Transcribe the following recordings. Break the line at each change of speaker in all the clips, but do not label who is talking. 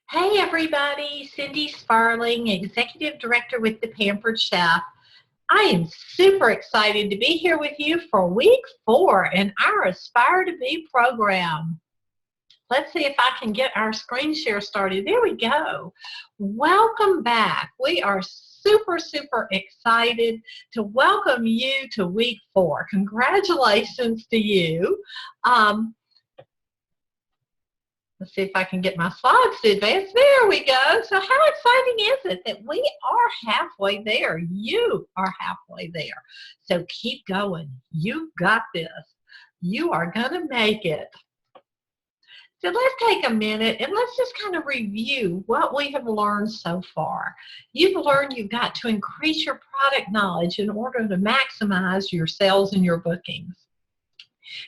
Hey everybody, Cindy Sparling, Executive Director with the Pampered Chef. I am super excited to be here with you for week 4 in our Aspire to Be program. Let's see if I can get our screen share started. There we go. Welcome back. We are super excited to welcome you to week 4. Congratulations to you. Let's see if I can get my slides to advance. There we go. So how exciting is it that we are halfway there? You are halfway there. So keep going. You've got this. You are going to make it. So let's take a minute and let's just kind of review what we have learned so far. You've learned you've got to increase your product knowledge in order to maximize your sales and your bookings.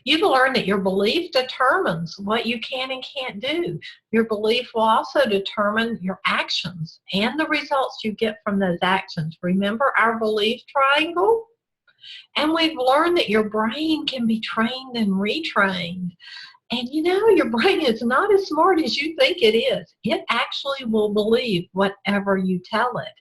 You've learned that your belief determines what you can and can't do. Your belief will also determine your actions and the results you get from those actions. Remember our belief triangle? And we've learned that your brain can be trained and retrained. And you know, your brain is not as smart as you think it is. It actually will believe whatever you tell it.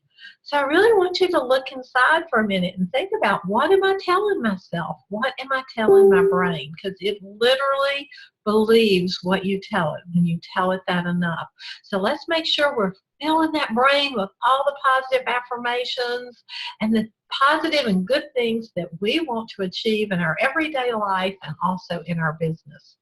So I really want you to look inside for a minute and think about, what am I telling myself? What am I telling my brain? Because it literally believes what you tell it when you tell it that enough. So let's make sure we're filling that brain with all the positive affirmations and the positive and good things that we want to achieve in our everyday life and also in our business.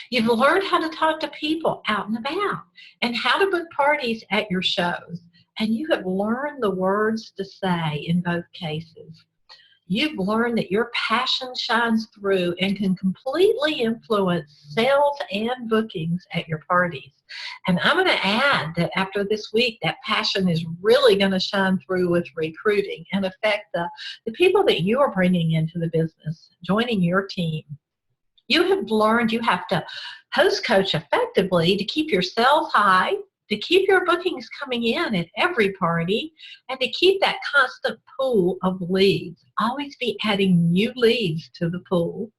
You've learned how to talk to people out and about and how to book parties at your shows. And you have learned the words to say in both cases. You've learned that your passion shines through and can completely influence sales and bookings at your parties. And I'm going to add that after this week, that passion is really going to shine through with recruiting and affect the people that you are bringing into the business, joining your team. You have learned you have to host coach effectively to keep your sales high, to keep your bookings coming in at every party, and to keep that constant pool of leads. Always be adding new leads to the pool.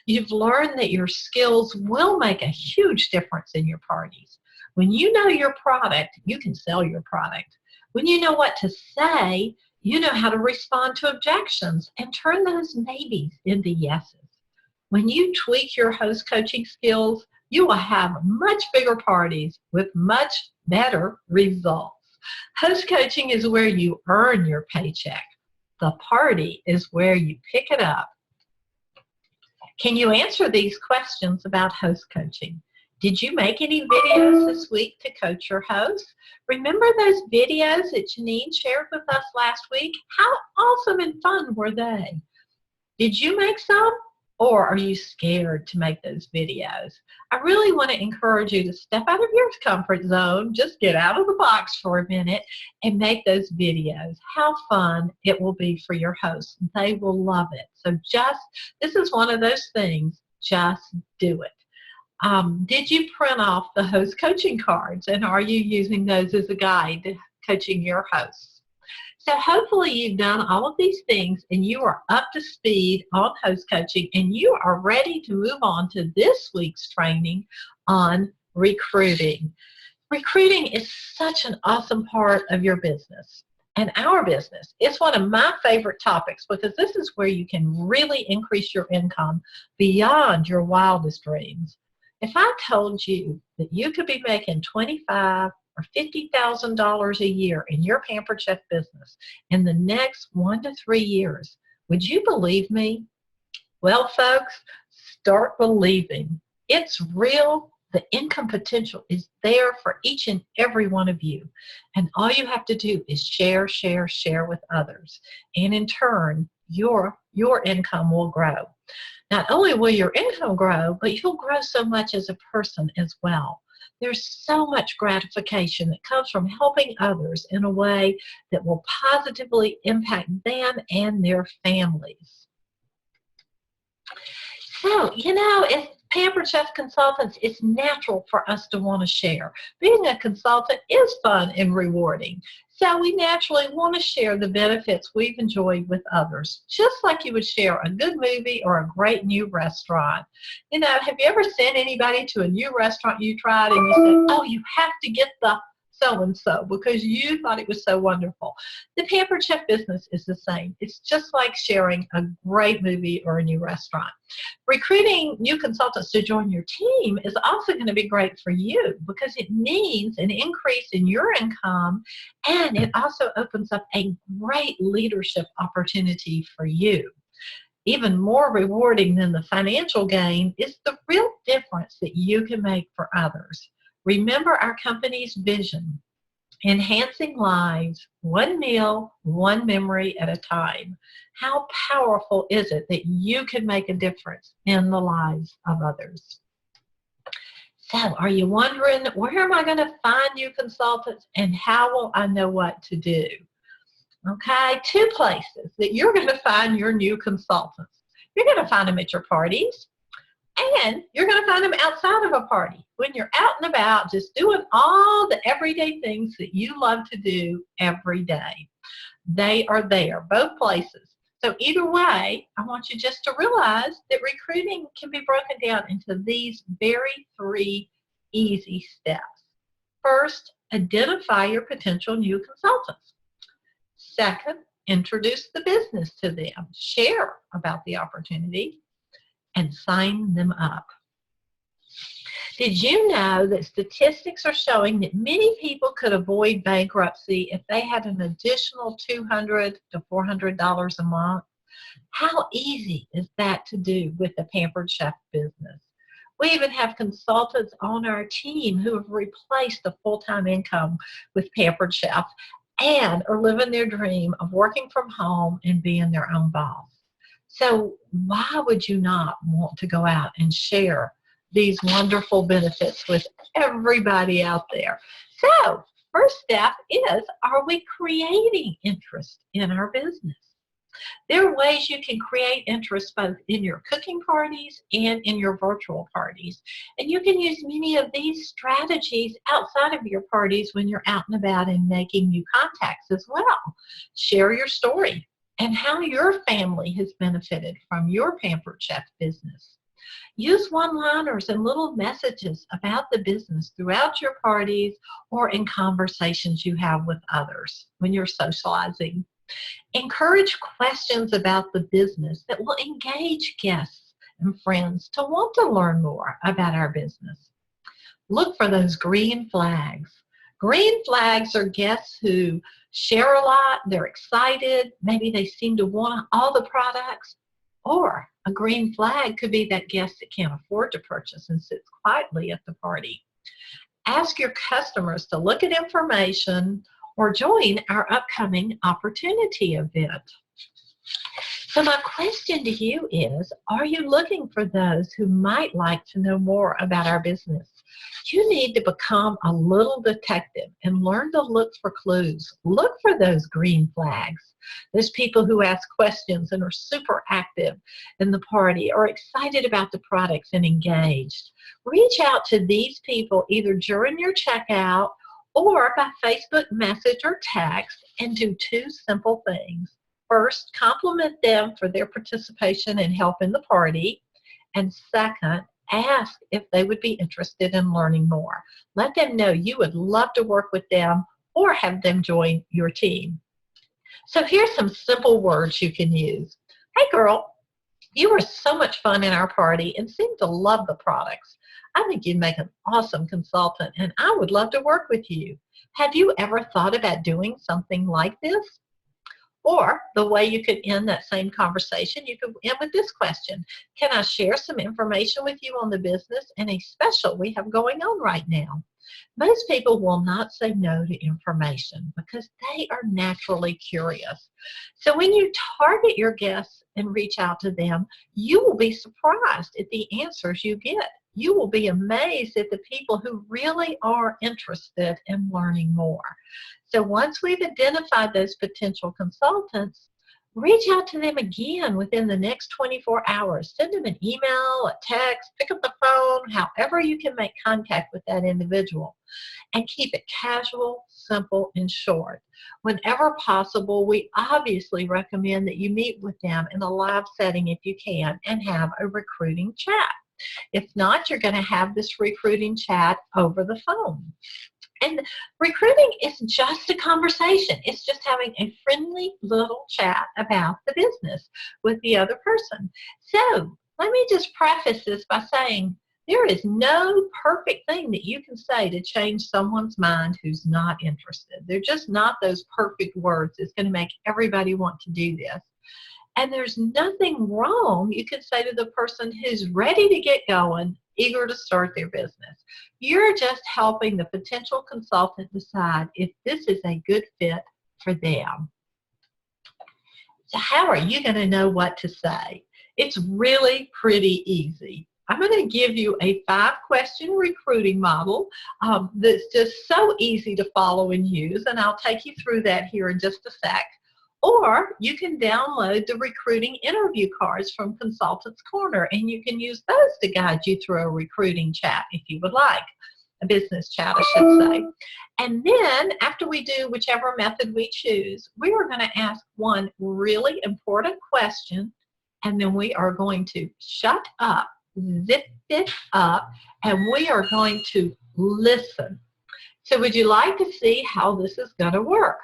You've learned that your skills will make a huge difference in your parties. When you know your product, you can sell your product. When you know what to say, you know how to respond to objections and turn those maybes into yeses. When you tweak your host coaching skills, you will have much bigger parties with much better results. Host coaching is where you earn your paycheck. The party is where you pick it up. Can you answer these questions about host coaching? Did you make any videos this week to coach your host? Remember those videos that Janine shared with us last week? How awesome and fun were they? Did you make some? Or are you scared to make those videos? I really want to encourage you to step out of your comfort zone, just get out of the box for a minute and make those videos. How fun it will be for your hosts. They will love it. So this is one of those things, just do it. Did you print off the host coaching cards, and are you using those as a guide to coaching your hosts? So hopefully you've done all of these things and you are up to speed on host coaching and you are ready to move on to this week's training on recruiting. Recruiting is such an awesome part of your business and our business. It's one of my favorite topics because this is where you can really increase your income beyond your wildest dreams. If I told you that you could be making $25,000 or $50,000 a year in your Pampered Chef business in the next 1 to 3 years, would you believe me? Well, folks, start believing. It's real. The income potential is there for each and every one of you. And all you have to do is share with others. And in turn, your income will grow. Not only will your income grow, but you'll grow so much as a person as well. There's so much gratification that comes from helping others in a way that will positively impact them and their families. So, you know, as Pampered Chef consultants, it's natural for us to want to share. Being a consultant is fun and rewarding. So we naturally want to share the benefits we've enjoyed with others, just like you would share a good movie or a great new restaurant. You know, have you ever sent anybody to a new restaurant you tried and you said, oh, you have to get the so-and-so because you thought it was so wonderful? The Pampered Chef business is the same. It's just like sharing a great movie or a new restaurant. Recruiting new consultants to join your team is also going to be great for you because it means an increase in your income, and it also opens up a great leadership opportunity for you. Even more rewarding than the financial gain is the real difference that you can make for others. Remember our company's vision: enhancing lives, one meal, one memory at a time. How powerful is it that you can make a difference in the lives of others? So, are you wondering, where am I going to find new consultants and how will I know what to do? Okay, 2 places that you're going to find your new consultants. You're going to find them at your parties, and you're going to find them outside of a party when you're out and about just doing all the everyday things that you love to do every day. They are there, both places. So either way, I want you just to realize that recruiting can be broken down into these very 3 easy steps. First, identify your potential new consultants. Second, introduce the business to them. Share about the opportunity and sign them up. Did you know that statistics are showing that many people could avoid bankruptcy if they had an additional $200 to $400 a month? How easy is that to do with the Pampered Chef business? We even have consultants on our team who have replaced a full-time income with Pampered Chef and are living their dream of working from home and being their own boss. So why would you not want to go out and share these wonderful benefits with everybody out there? So first step is, are we creating interest in our business? There are ways you can create interest both in your cooking parties and in your virtual parties. And you can use many of these strategies outside of your parties when you're out and about and making new contacts as well. Share your story and how your family has benefited from your Pampered Chef business. Use one-liners and little messages about the business throughout your parties or in conversations you have with others when you're socializing. Encourage questions about the business that will engage guests and friends to want to learn more about our business. Look for those green flags. Green flags are guests who share a lot, they're excited, maybe they seem to want all the products, or a green flag could be that guest that can't afford to purchase and sits quietly at the party. Ask your customers to look at information or join our upcoming opportunity event. So my question to you is, are you looking for those who might like to know more about our business? You need to become a little detective and learn to look for clues. Look for those green flags. Those people who ask questions and are super active in the party, are excited about the products and engaged. Reach out to these people either during your checkout or by Facebook message or text, and do 2 simple things. First, compliment them for their participation and help in the party. And second, ask if they would be interested in learning more. Let them know you would love to work with them or have them join your team. So here's some simple words you can use. Hey girl, you were so much fun in our party and seemed to love the products. I think you'd make an awesome consultant and I would love to work with you. Have you ever thought about doing something like this? Or the way you could end that same conversation, you could end with this question: can I share some information with you on the business and a special we have going on right now? Most people will not say no to information because they are naturally curious. So when you target your guests and reach out to them, you will be surprised at the answers you get. You will be amazed at the people who really are interested in learning more. So once we've identified those potential consultants, reach out to them again within the next 24 hours. Send them an email, a text, pick up the phone, however you can make contact with that individual. And keep it casual, simple, and short. Whenever possible, we obviously recommend that you meet with them in a live setting if you can and have a recruiting chat. If not, you're going to have this recruiting chat over the phone. And recruiting is just a conversation. It's just having a friendly little chat about the business with the other person. So let me just preface this by saying there is no perfect thing that you can say to change someone's mind who's not interested. They're just not those perfect words that's going to make everybody want to do this. And there's nothing wrong you can say to the person who's ready to get going, eager to start their business. You're just helping the potential consultant decide if this is a good fit for them. So how are you going to know what to say? It's really pretty easy. I'm going to give you a 5-question recruiting model that's just so easy to follow and use, and I'll take you through that here in just a sec. Or you can download the recruiting interview cards from Consultants Corner, and you can use those to guide you through a recruiting chat if you would like, a business chat, I should say. And then after we do whichever method we choose, we are going to ask one really important question, and then we are going to shut up, zip it up, and we are going to listen. So would you like to see how this is going to work?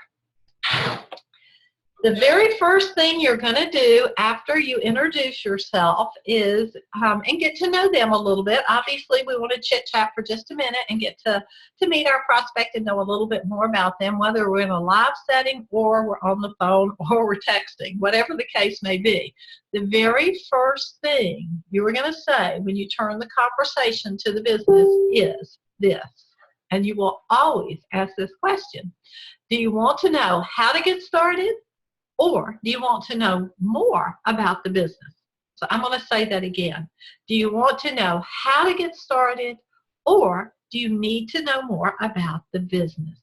The very first thing you're going to do after you introduce yourself is, and get to know them a little bit. Obviously, we want to chit-chat for just a minute and get to meet our prospect and know a little bit more about them, whether we're in a live setting or we're on the phone or we're texting, whatever the case may be. The very first thing you are going to say when you turn the conversation to the business is this, and you will always ask this question. Do you want to know how to get started? Or do you want to know more about the business? So I'm going to say that again. Do you want to know how to get started, or do you need to know more about the business?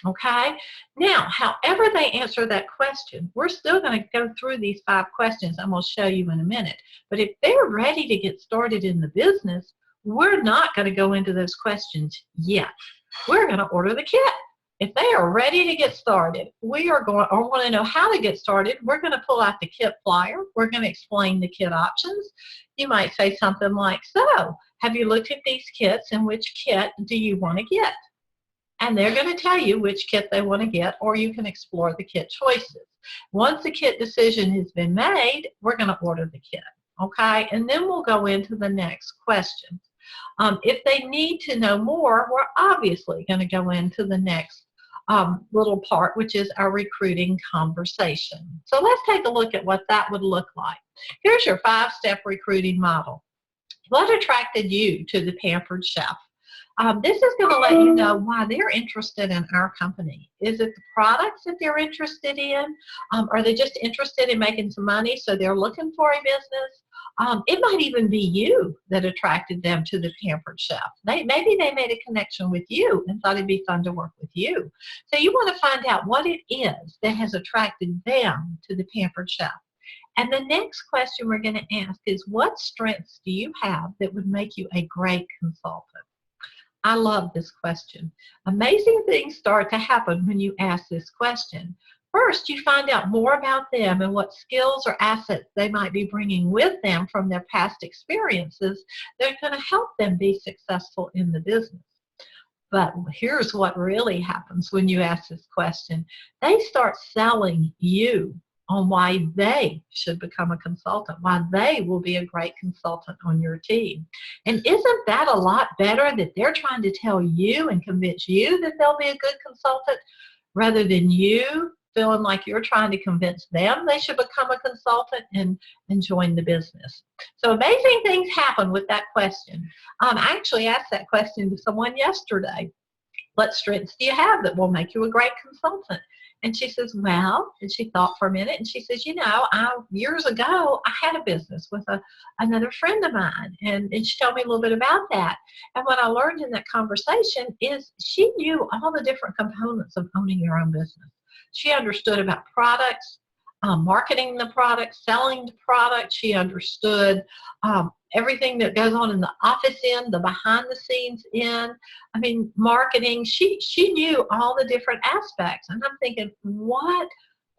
Okay? Now, however they answer that question, we're still going to go through these 5 questions I'm going to show you in a minute. But if they're ready to get started in the business, we're not going to go into those questions yet. We're going to order the kit. If they are ready to get started, we are going, or want to know how to get started, we're going to pull out the kit flyer. We're going to explain the kit options. You might say something like, so, have you looked at these kits and which kit do you want to get? And they're going to tell you which kit they want to get, or you can explore the kit choices. Once the kit decision has been made, we're going to order the kit, okay? And then we'll go into the next question. If they need to know more, we're obviously going to go into the next little part, which is our recruiting conversation. So let's take a look at what that would look like. Here's your 5-step recruiting model. What attracted you to the Pampered Chef? This is going to let you know why they're interested in our company. Is it the products that they're interested in? Are they just interested in making some money, so they're looking for a business? It might even be you that attracted them to the Pampered Chef. Maybe they made a connection with you and thought it'd be fun to work with you. So you want to find out what it is that has attracted them to the Pampered Chef. And the next question we're going to ask is, what strengths do you have that would make you a great consultant? I love this question. Amazing things start to happen when you ask this question. First, you find out more about them and what skills or assets they might be bringing with them from their past experiences that are going to help them be successful in the business. But here's what really happens when you ask this question. They start selling you on why they should become a consultant, why they will be a great consultant on your team. And isn't that a lot better that they're trying to tell you and convince you that they'll be a good consultant rather than you feeling like you're trying to convince them they should become a consultant and join the business? So amazing things happen with that question. I actually asked that question to someone yesterday. What strengths do you have that will make you a great consultant? And she says, well, and she thought for a minute, and she says, you know, years ago, I had a business with another friend of mine, and she told me a little bit about that. And what I learned in that conversation is she knew all the different components of owning your own business. She understood about products, marketing the product, selling the product. She understood everything that goes on in the office end, the behind the scenes end. I mean, marketing. She knew all the different aspects. And I'm thinking, what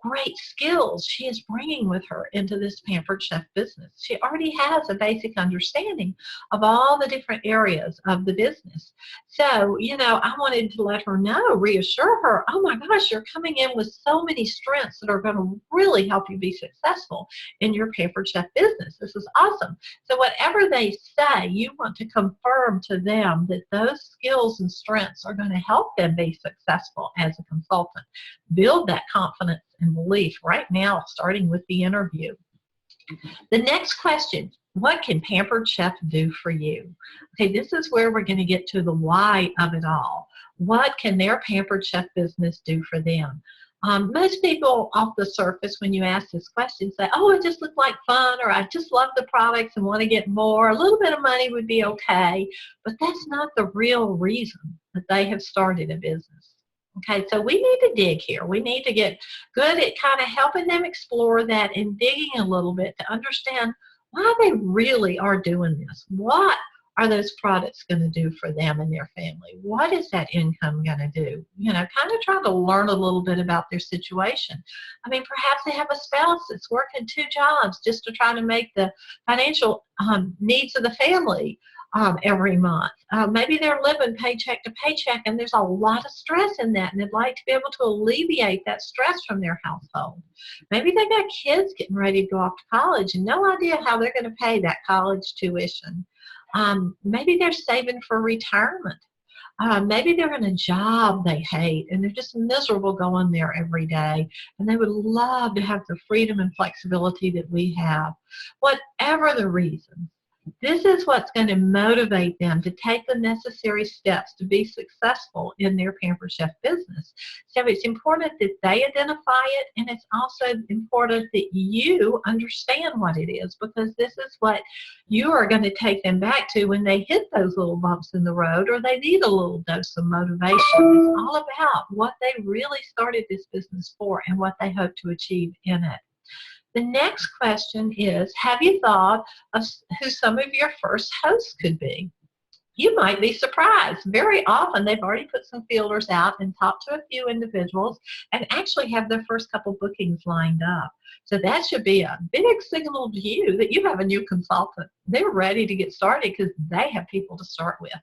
great skills she is bringing with her into this Pampered Chef business. She already has a basic understanding of all the different areas of the business. So, I wanted to let her know, reassure her, oh my gosh, you're coming in with so many strengths that are going to really help you be successful in your Pampered Chef business. This is awesome. So whatever they say, you want to confirm to them that those skills and strengths are going to help them be successful as a consultant. Build that confidence and belief right now, starting with the interview. The next question, what can Pampered Chef do for you? Okay, this is where we're going to get to the why of it all. What can their Pampered Chef business do for them? Most people off the surface, when you ask this question, say, oh, it just looked like fun, or I just love the products and want to get more. A little bit of money would be okay, but that's not the real reason that they have started a business. Okay, so we need to dig here. We need to get good at kind of helping them explore that and digging a little bit to understand why they really are doing this. What are those products going to do for them and their family? What is that income going to do? Kind of trying to learn a little bit about their situation. I mean, perhaps they have a spouse that's working 2 jobs just to try to make the financial needs of the family every month. Maybe they're living paycheck to paycheck, and there's a lot of stress in that, and they'd like to be able to alleviate that stress from their household. Maybe they got kids getting ready to go off to college and no idea how they're going to pay that college tuition. Maybe they're saving for retirement. Maybe they're in a job they hate and they're just miserable going there every day, and they would love to have the freedom and flexibility that we have. Whatever the reason, this is what's going to motivate them to take the necessary steps to be successful in their Pampered Chef business. So it's important that they identify it, and it's also important that you understand what it is, because this is what you are going to take them back to when they hit those little bumps in the road or they need a little dose of motivation. It's all about what they really started this business for and what they hope to achieve in it. The next question is, have you thought of who some of your first hosts could be? You might be surprised. Very often they've already put some feelers out and talked to a few individuals and actually have their first couple bookings lined up. So that should be a big signal to you that you have a new consultant. They're ready to get started because they have people to start with.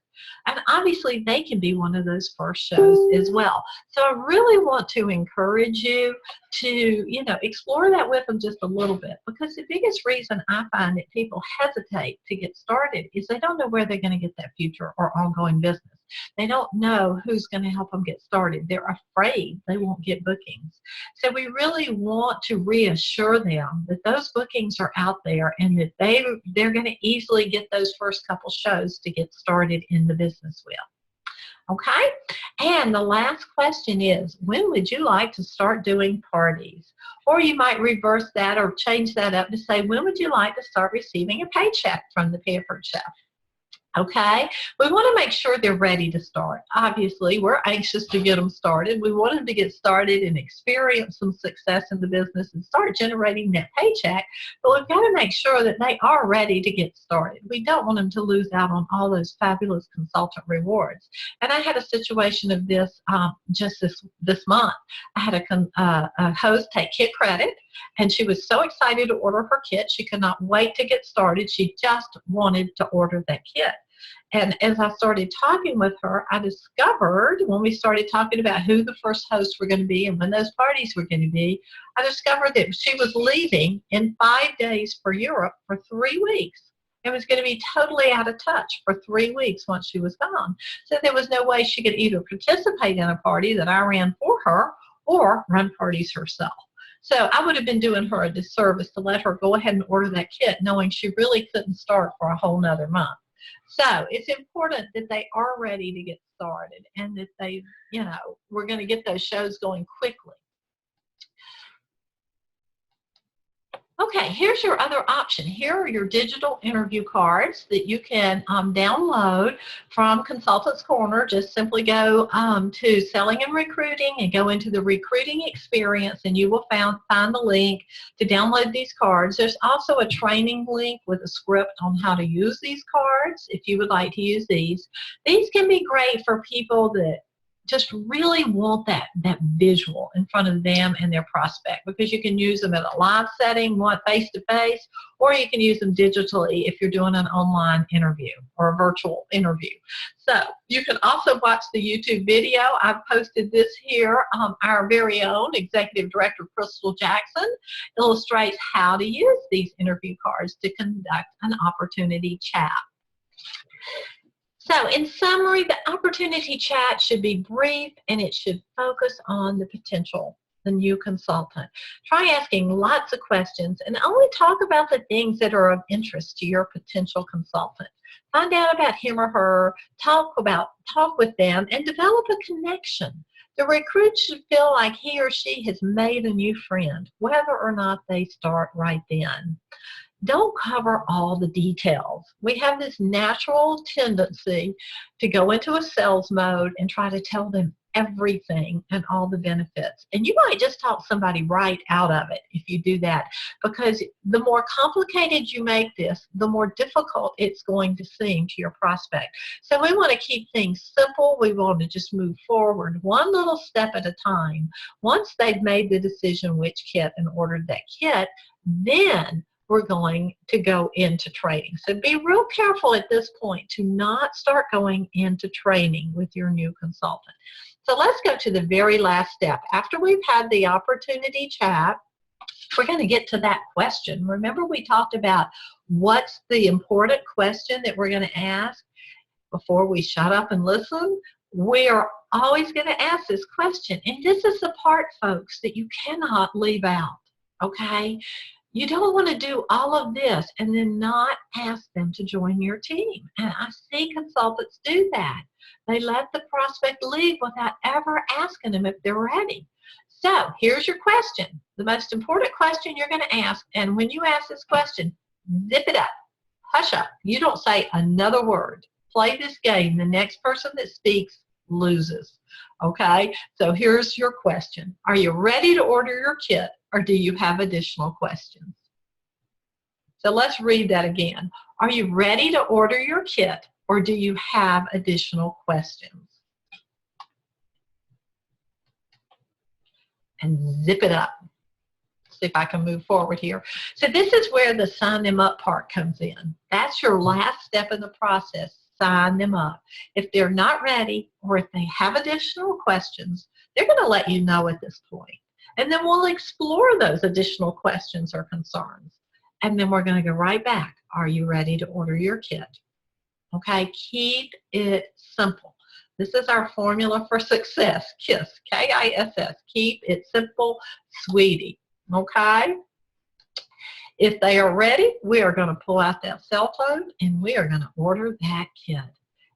And obviously they can be one of those first shows as well. So I really want to encourage you to, explore that with them just a little bit, because the biggest reason I find that people hesitate to get started is they don't know where they're going to get that future or ongoing business. They don't know who's going to help them get started. They're afraid they won't get bookings. So we really want to reassure them that those bookings are out there and that they're going to easily get those first couple shows to get started in the business with. Okay? And the last question is, when would you like to start doing parties? Or you might reverse that or change that up to say, when would you like to start receiving a paycheck from the Pampered Chef? Okay, we want to make sure they're ready to start. Obviously, we're anxious to get them started. We want them to get started and experience some success in the business and start generating that paycheck, but we've got to make sure that they are ready to get started. We don't want them to lose out on all those fabulous consultant rewards. And I had a situation of this just this month. I had a host take kit credit, and she was so excited to order her kit. She could not wait to get started. She just wanted to order that kit. And as I started talking with her, I discovered, when we started talking about who the first hosts were going to be and when those parties were going to be, I discovered that she was leaving in 5 days for Europe for 3 weeks. It was going to be totally out of touch for 3 weeks once she was gone. So there was no way she could either participate in a party that I ran for her or run parties herself. So I would have been doing her a disservice to let her go ahead and order that kit knowing she really couldn't start for a whole nother month. So it's important that they are ready to get started and that they, we're going to get those shows going quickly. Okay, here's your other option. Here are your digital interview cards that you can download from Consultants Corner. Just simply go to Selling and Recruiting and go into the Recruiting Experience, and you will find the link to download these cards. There's also a training link with a script on how to use these cards if you would like to use these. These can be great for people that just really want that visual in front of them and their prospect, because you can use them in a live setting, one face-to-face, or you can use them digitally if you're doing an online interview or a virtual interview. So you can also watch the YouTube video. I've posted this here. Our very own Executive Director, Crystal Jackson, illustrates how to use these interview cards to conduct an opportunity chat. So in summary, the opportunity chat should be brief and it should focus on the potential, the new consultant. Try asking lots of questions and only talk about the things that are of interest to your potential consultant. Find out about him or her, talk with them, and develop a connection. The recruit should feel like he or she has made a new friend, whether or not they start right then. Don't cover all the details. We have this natural tendency to go into a sales mode and try to tell them everything and all the benefits. And you might just talk somebody right out of it if you do that, because the more complicated you make this, the more difficult it's going to seem to your prospect. So we want to keep things simple. We want to just move forward one little step at a time. Once they've made the decision which kit and ordered that kit, then we're going to go into training. So be real careful at this point to not start going into training with your new consultant. So let's go to the very last step. After we've had the opportunity chat, we're going to get to that question. Remember, we talked about what's the important question that we're going to ask before we shut up and listen. We are always going to ask this question. And this is the part, folks, that you cannot leave out, okay? You don't want to do all of this and then not ask them to join your team. And I see consultants do that. They let the prospect leave without ever asking them if they're ready. So here's your question, the most important question you're going to ask. And when you ask this question, zip it up, hush up. You don't say another word. Play this game. The next person that speaks loses. Okay, so here's your question. Are you ready to order your kit, or do you have additional questions? So let's read that again. Are you ready to order your kit, or do you have additional questions? And zip it up. See if I can move forward here. So this is where the sign them up part comes in. That's your last step in the process. Sign them up. If they're not ready or if they have additional questions, they're going to let you know at this point. And then we'll explore those additional questions or concerns. And then we're going to go right back. Are you ready to order your kit? Okay, keep it simple. This is our formula for success. KISS, K-I-S-S. Keep it simple, sweetie. Okay? If they are ready, we are going to pull out that cell phone and we are going to order that kit.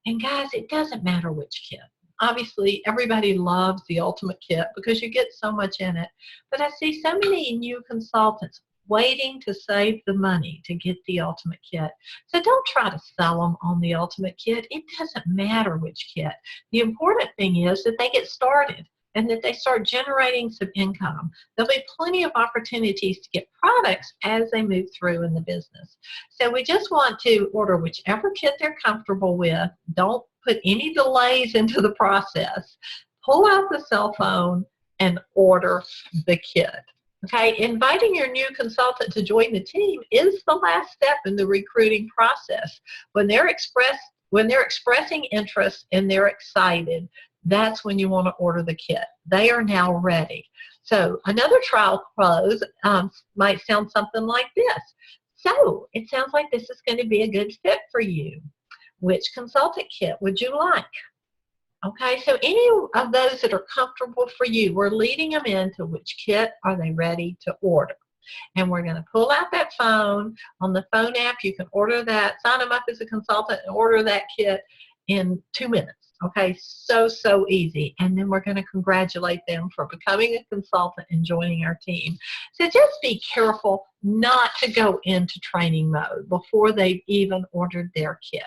And guys, it doesn't matter which kit. Obviously, everybody loves the ultimate kit because you get so much in it. But I see so many new consultants waiting to save the money to get the ultimate kit. So don't try to sell them on the ultimate kit. It doesn't matter which kit. The important thing is that they get started and that they start generating some income. There'll be plenty of opportunities to get products as they move through in the business. So we just want to order whichever kit they're comfortable with. Don't put any delays into the process. Pull out the cell phone and order the kit. Okay, inviting your new consultant to join the team is the last step in the recruiting process. When they're expressing interest and they're excited, that's when you want to order the kit. They are now ready. So another trial close might sound something like this. So it sounds like this is going to be a good fit for you. Which consultant kit would you like? Okay, so any of those that are comfortable for you, we're leading them into which kit are they ready to order. And we're going to pull out that phone. On the phone app, you can order that, sign them up as a consultant and order that kit in 2 minutes. Okay, so easy. And then we're going to congratulate them for becoming a consultant and joining our team. So just be careful not to go into training mode before they've even ordered their kit.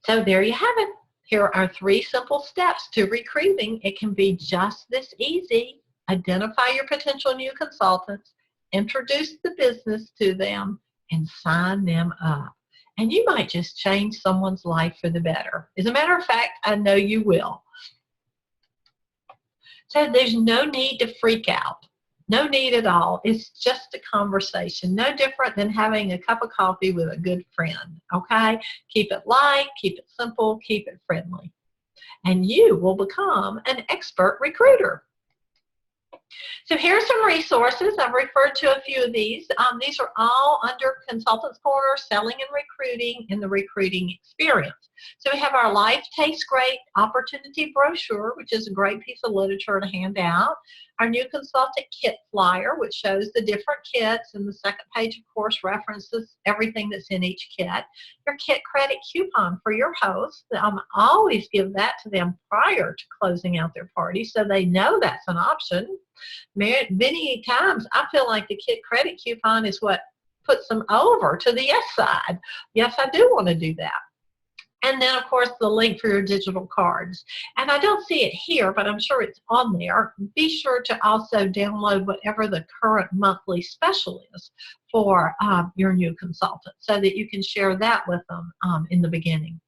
So there you have it. Here are 3 simple steps to recruiting. It can be just this easy. Identify your potential new consultants, introduce the business to them, and sign them up. And you might just change someone's life for the better. As a matter of fact, I know you will. So there's no need to freak out. No need at all. It's just a conversation. No different than having a cup of coffee with a good friend, okay? Keep it light, keep it simple, keep it friendly. And you will become an expert recruiter. So here are some resources. I've referred to a few of these. These are all under Consultants Corner, Selling and Recruiting, and the Recruiting Experience. So we have our Life Tastes Great Opportunity Brochure, which is a great piece of literature to hand out. Our new consultant kit flyer, which shows the different kits, and the second page, of course, references everything that's in each kit. Your kit credit coupon for your host. Always give that to them prior to closing out their party so they know that's an option. Many times I feel like the kit credit coupon is what puts them over to the yes side. Yes, I do want to do that. And then, of course, the link for your digital cards. And I don't see it here, but I'm sure it's on there. Be sure to also download whatever the current monthly special is for your new consultant so that you can share that with them in the beginning.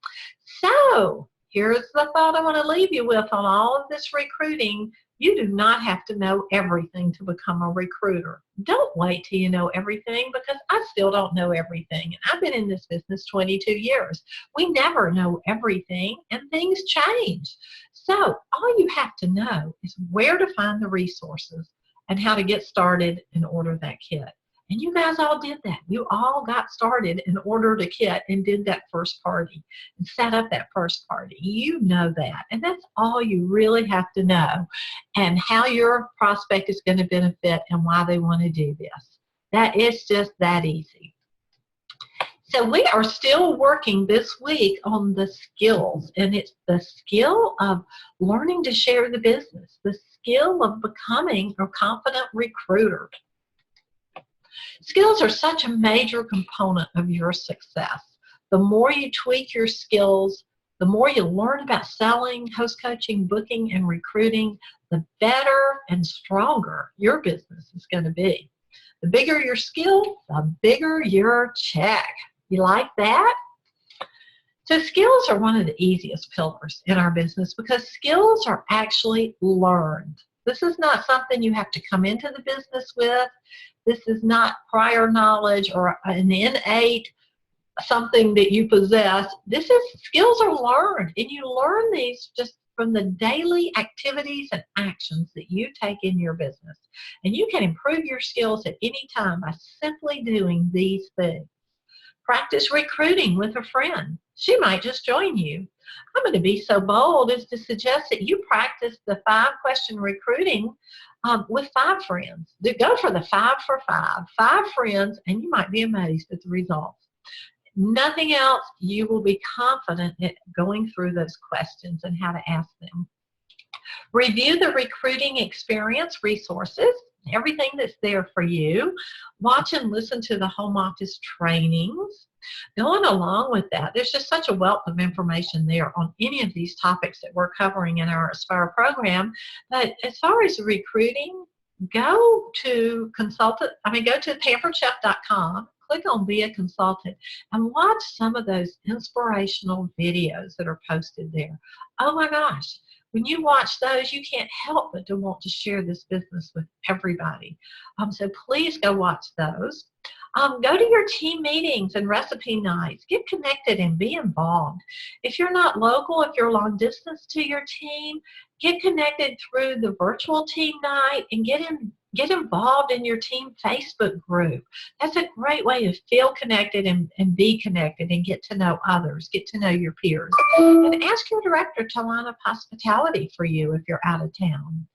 So here's the thought I want to leave you with on all of this recruiting. You do not have to know everything to become a recruiter. Don't wait till you know everything, because I still don't know everything. I've been in this business 22 years. We never know everything, and things change. So all you have to know is where to find the resources and how to get started and order that kit. And you guys all did that. You all got started and ordered a kit and did that first party and set up that first party. You know that. And that's all you really have to know, and how your prospect is going to benefit and why they want to do this. That is just that easy. So we are still working this week on the skills, and it's the skill of learning to share the business, the skill of becoming a confident recruiter. Skills are such a major component of your success. The more you tweak your skills, the more you learn about selling, host coaching, booking, and recruiting, the better and stronger your business is going to be. The bigger your skill, the bigger your check. You like that? So skills are one of the easiest pillars in our business because skills are actually learned. This is not something you have to come into the business with. This is not prior knowledge or an innate something that you possess. This is skills are learned, and you learn these just from the daily activities and actions that you take in your business. And you can improve your skills at any time by simply doing these things. Practice recruiting with a friend. She might just join you. I'm going to be so bold as to suggest that you practice the 5-question recruiting with 5 friends. Go for the 5 for 5. 5 friends, and you might be amazed at the results. Nothing else, you will be confident at going through those questions and how to ask them. Review the recruiting experience resources, everything that's there for you. Watch and listen to the home office trainings. Going along with that, there's just such a wealth of information there on any of these topics that we're covering in our Aspire program. But as far as recruiting, go to pamperedchef.com, click on Be a Consultant, and watch some of those inspirational videos that are posted there. Oh my gosh. When you watch those, you can't help but to want to share this business with everybody. So please go watch those. Go to your team meetings and recipe nights. Get connected and be involved. If you're not local, if you're long distance to your team, get connected through the virtual team night and get Get involved in your team Facebook group. That's a great way to feel connected and be connected and get to know others, get to know your peers. And ask your director to line up hospitality for you if you're out of town.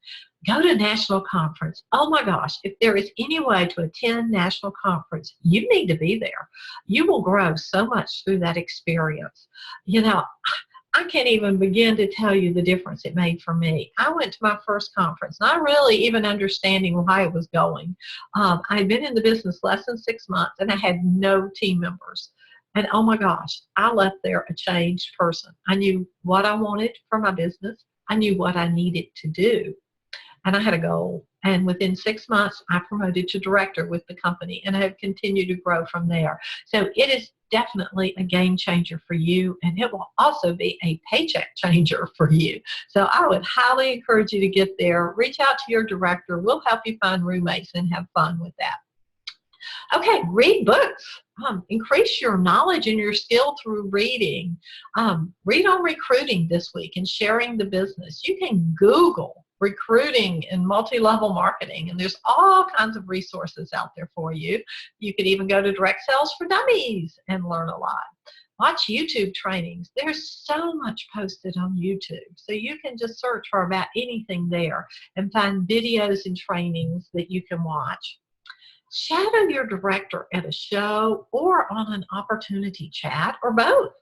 Go to national conference. Oh my gosh, if there is any way to attend national conference, you need to be there. You will grow so much through that experience. You know, I can't even begin to tell you the difference it made for me. I went to my first conference, not really even understanding why it was going. I had been in the business less than 6 months, and I had no team members. And oh my gosh, I left there a changed person. I knew what I wanted for my business. I knew what I needed to do. And I had a goal. And within 6 months, I promoted to director with the company, and I have continued to grow from there. So it is definitely a game changer for you, and it will also be a paycheck changer for you. So I would highly encourage you to get there. Reach out to your director. We'll help you find roommates and have fun with that. Okay, read books. Increase your knowledge and your skill through reading. Read on recruiting this week and sharing the business. You can Google recruiting and multi-level marketing, and there's all kinds of resources out there for you. You could even go to Direct Sales for Dummies and learn a lot. Watch YouTube trainings. There's so much posted on YouTube, so you can just search for about anything there and find videos and trainings that you can watch. Shadow your director at a show or on an opportunity chat, or both.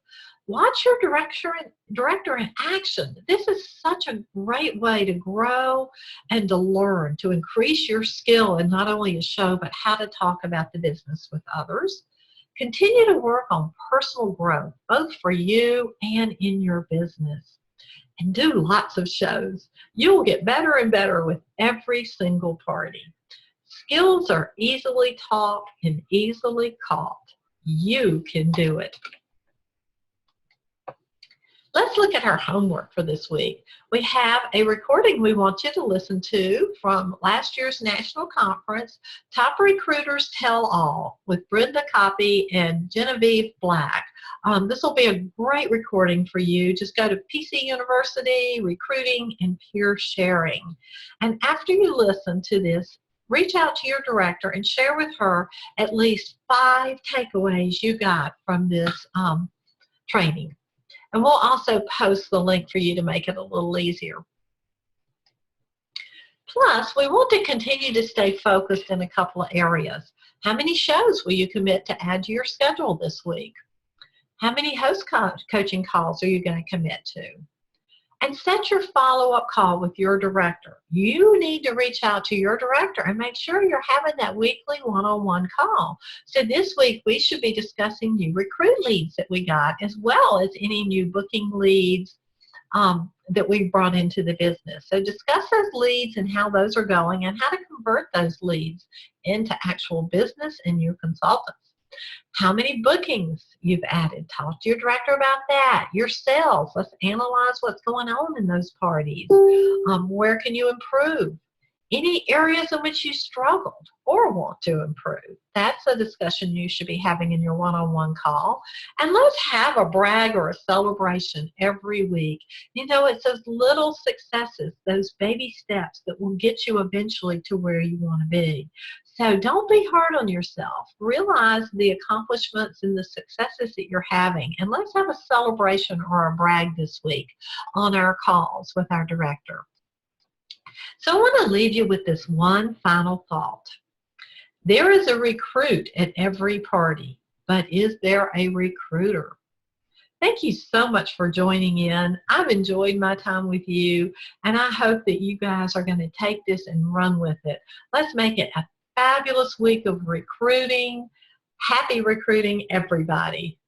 Watch your director in action. This is such a great way to grow and to learn, to increase your skill in not only a show, but how to talk about the business with others. Continue to work on personal growth, both for you and in your business. And do lots of shows. You will get better and better with every single party. Skills are easily taught and easily caught. You can do it. Let's look at our homework for this week. We have a recording we want you to listen to from last year's national conference, Top Recruiters Tell All, with Brenda Copy and Genevieve Black. This will be a great recording for you. Just go to PC University, Recruiting and Peer Sharing. And after you listen to this, reach out to your director and share with her at least 5 takeaways you got from this training. And we'll also post the link for you to make it a little easier. Plus, we want to continue to stay focused in a couple of areas. How many shows will you commit to add to your schedule this week? How many host coaching calls are you going to commit to? And set your follow-up call with your director. You need to reach out to your director and make sure you're having that weekly one-on-one call. So this week, we should be discussing new recruit leads that we got, as well as any new booking leads that we brought into the business. So discuss those leads and how those are going and how to convert those leads into actual business and new consultants. How many bookings you've added. Talk to your director about that. Your sales. Let's analyze what's going on in those parties. Where can you improve? Any areas in which you struggled or want to improve. That's a discussion you should be having in your one-on-one call. And let's have a brag or a celebration every week. You know, it's those little successes, those baby steps that will get you eventually to where you want to be. So don't be hard on yourself. Realize the accomplishments and the successes that you're having. And let's have a celebration or a brag this week on our calls with our director. So I want to leave you with this one final thought. There is a recruit at every party, but is there a recruiter? Thank you so much for joining in. I've enjoyed my time with you, and I hope that you guys are going to take this and run with it. Let's make it a fabulous week of recruiting. Happy recruiting, everybody.